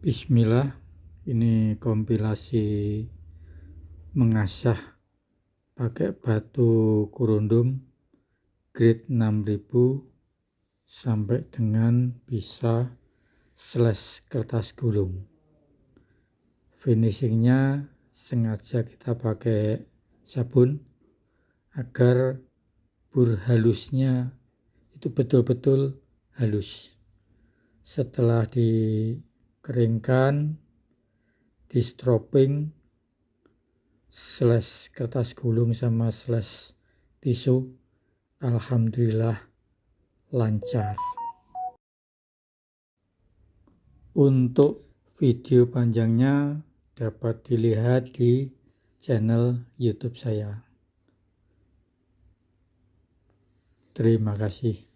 Bismillah, ini kompilasi mengasah pakai batu kurundum grade 6000 sampai dengan bisa slash kertas gulung. Finishingnya sengaja kita pakai sabun agar bur halusnya itu betul-betul halus. Setelah dikeringkan, di stropping slash kertas gulung sama slash tisu, alhamdulillah lancar. Untuk video panjangnya dapat dilihat di channel YouTube saya. Terima kasih.